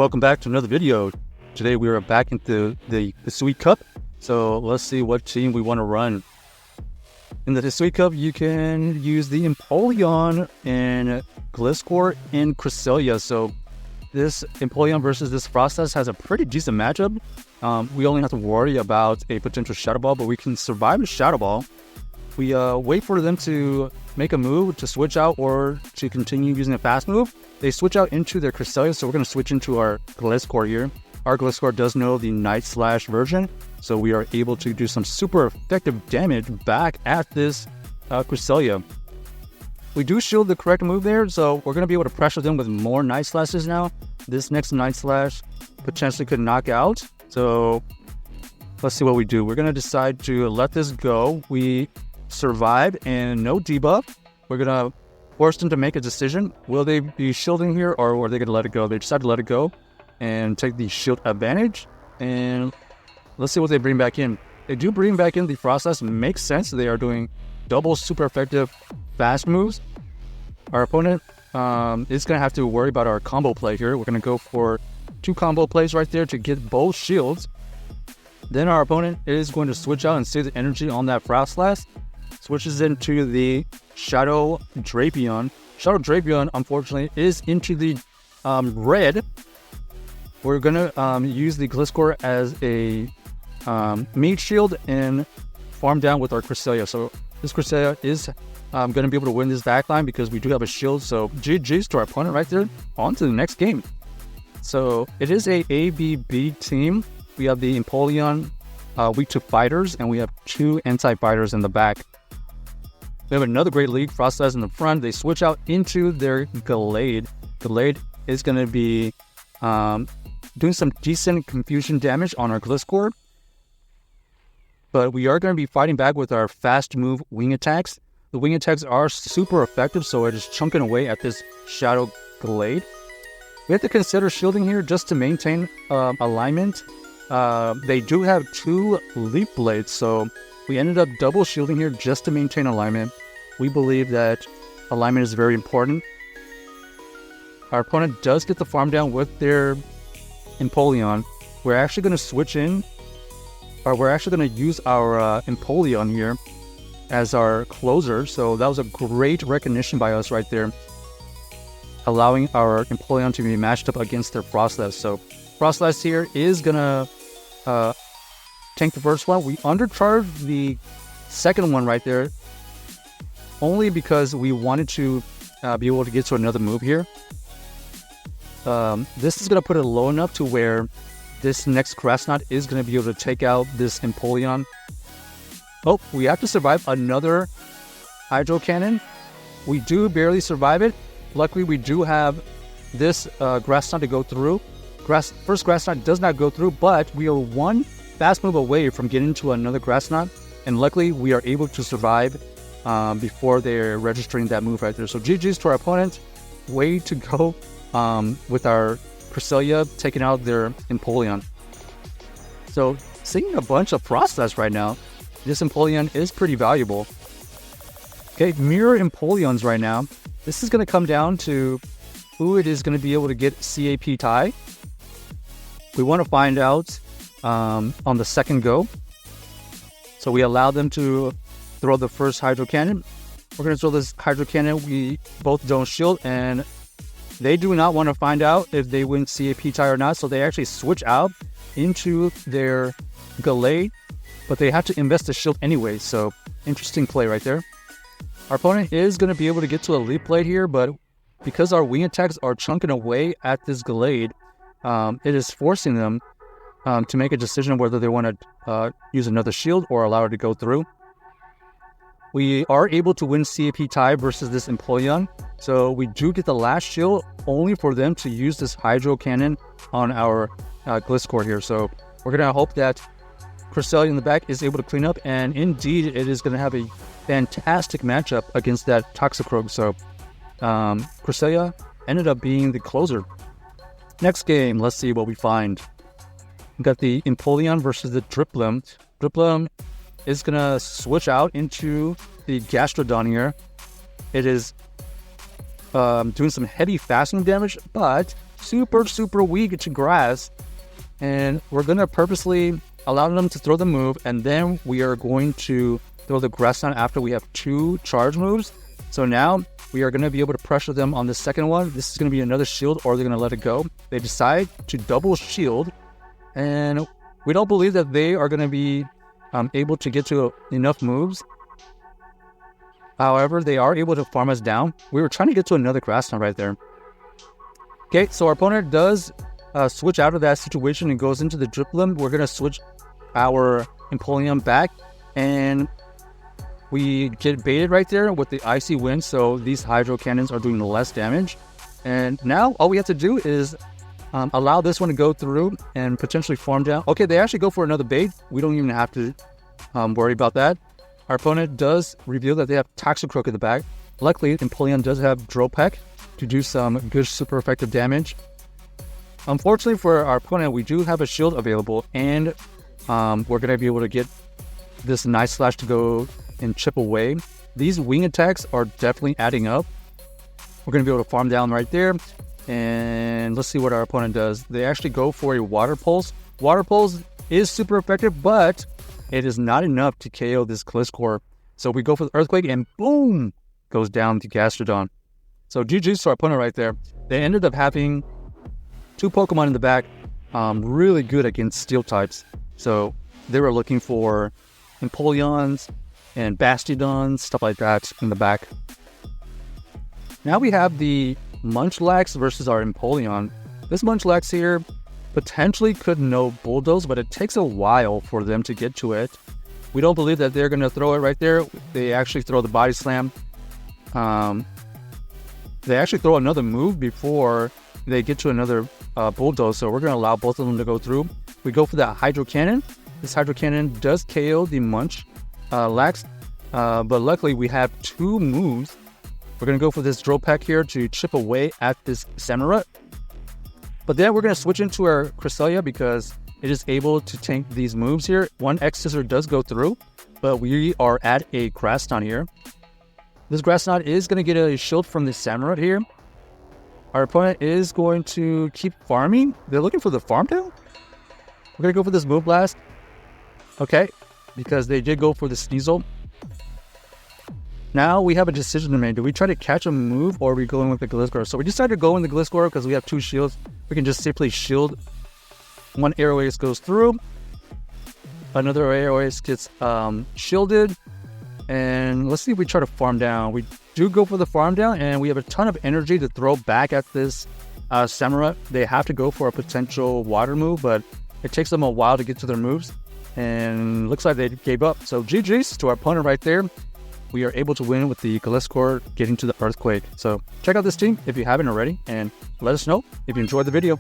Welcome back to another video. Today we are back into the Hisui Cup. So let's see what team we want to run. In the Hisui Cup, you can use the Empoleon and Gliscor and Cresselia. So this Empoleon versus this Frostlass has a pretty decent matchup. We only have to worry about a potential Shadow Ball, but we can survive the Shadow Ball. We wait for them to make a move to switch out or to continue using a fast move. They switch out into their Cresselia, so we're going to switch into our Gliscor here. Our Gliscor does know the Night Slash version, so we are able to do some super effective damage back at this Cresselia. We do shield the correct move there, so we're going to be able to pressure them with more Night Slashes now. This next Night Slash potentially could knock out, so let's see what we do. We're going to decide to let this go. We survive and no debuff. We're going to force them to make a decision. Will they be shielding here or are they going to let it go? They decide to let it go and take the shield advantage. And let's see what they bring back in. They do bring back in the Frostlass. Makes sense. They are doing double super effective fast moves. Our opponent is going to have to worry about our combo play here. We're going to go for 2 combo plays right there to get both shields. Then our opponent is going to switch out and save the energy on that Frostlass. Switches into the Shadow Drapion. Shadow Drapion, unfortunately, is into the red. We're going to use the Gliscor as a meat shield and farm down with our Cresselia. So this Cresselia is going to be able to win this backline because we do have a shield. So GG's to our opponent right there. On to the next game. So it is a ABB team. We have the Empoleon weak to fighters, and we have 2 anti-fighters in the back. We have another great league, Frostlass in the front. They switch out into their Gallade. Gallade is going to be doing some decent confusion damage on our Gliscor. But we are going to be fighting back with our fast move wing attacks. The wing attacks are super effective, so it is chunking away at this Shadow Gallade. We have to consider shielding here just to maintain alignment. They do have 2 leaf blades, so we ended up double shielding here just to maintain alignment. We believe that alignment is very important. Our opponent does get the farm down with their Empoleon. We're actually going to switch in, or we're actually going to use our Empoleon here as our closer. So that was a great recognition by us right there, allowing our Empoleon to be matched up against their Frostlass. So Frostlass here is going to tank the first one. We undercharged the second one right there only because we wanted to be able to get to another move here. This is going to put it low enough to where this next Crasnot is going to be able to take out this Empoleon. Oh, we have to survive another Hydro Cannon. We do barely survive it. Luckily, we do have this Grass Knot to go through. First Grass Knot does not go through, but we are 1 fast move away from getting to another Grass Knot, and luckily we are able to survive before they're registering that move right there. So GG's to our opponent. Way to go with our Cresselia taking out their Empoleon. So seeing a bunch of Frostlass right now, this Empoleon is pretty valuable. Okay, mirror Empoleons right now. This is going to come down to who it is going to be able to get CAP tie. We want to find out on the second go. So we allow them to throw the first Hydro Cannon. We're going to throw this Hydro Cannon. We both don't shield, and they do not want to find out if they win CAP tie or not. So they actually switch out into their Gallade, but they have to invest the shield anyway. So interesting play right there. Our opponent is going to be able to get to a Leaf Blade here, but because our wing attacks are chunking away at this Gallade, it is forcing them to make a decision whether they want to use another shield or allow it to go through. We are able to win CAP tie versus this Empoleon, so we do get the last shield only for them to use this Hydro Cannon on our Gliscor here. So we're going to hope that Cresselia in the back is able to clean up, and indeed it is going to have a fantastic matchup against that Toxicroak. So Cresselia ended up being the closer. Next game, let's see what we find. We got the Empoleon versus the Dripplum. Dripplum is going to switch out into the Gastrodon here. It is doing some heavy fastening damage, but super weak to grass. And we're going to purposely allow them to throw the move, and then we are going to throw the grass down after we have 2 charge moves. So now we are going to be able to pressure them on the second one. This is going to be another shield, or they're going to let it go. They decide to double shield, and we don't believe that they are going to be able to get to enough moves. However, they are able to farm us down. We were trying to get to another grass knot right there. Okay, so our opponent does switch out of that situation and goes into the Driplim. We're going to switch our Empoleon back, and we get baited right there with the Icy Wind, so these Hydro Cannons are doing less damage. And now all we have to do is allow this one to go through and potentially farm down. Okay, they actually go for another bait. We don't even have to worry about that. Our opponent does reveal that they have Toxicroak in the back. Luckily, Empoleon does have Dropek to do some good super effective damage. Unfortunately for our opponent, we do have a shield available, and we're going to be able to get this Night Slash to go and chip away. These wing attacks are definitely adding up. We're going to be able to farm down right there, and let's see what our opponent does. They actually go for a Water Pulse. Water Pulse is super effective, but it is not enough to KO this Gliscor. So we go for the Earthquake, and boom, goes down to Gastrodon. So GG's to our opponent right there. They ended up having 2 Pokemon in the back, really good against Steel types. So they were looking for Empoleons and Bastiodons, stuff like that in the back. Now we have the Munchlax versus our Empoleon. This Munchlax here potentially could no Bulldoze, but it takes a while for them to get to it. We don't believe that they're going to throw it right there. They actually throw the Body Slam. They actually throw another move before they get to another Bulldoze, so we're going to allow both of them to go through. We go for that Hydro Cannon. This Hydro Cannon does KO the Munchlax, but luckily we have 2 moves. We're going to go for this Dropek here to chip away at this Samurott. But then we're going to switch into our Cresselia because it is able to tank these moves here. 1 X-Scissor does go through, but we are at a Grass Knot here. This Grass Knot is going to get a shield from the Samurott here. Our opponent is going to keep farming. They're looking for the farm down. We're going to go for this Move Blast. Okay, because they did go for the Sneasel. Now we have a decision to make. Do we try to catch a move, or are we going with the Gliscor? So we decided to go in the Gliscor because we have 2 shields. We can just simply shield. 1 Airway goes through. Another Airway gets shielded. And let's see if we try to farm down. We do go for the farm down, and we have a ton of energy to throw back at this Samurott. They have to go for a potential water move, but it takes them a while to get to their moves. And looks like they gave up. So GG's to our opponent right there. We are able to win with the Gliscor getting to the Earthquake. So check out this team if you haven't already, and let us know if you enjoyed the video.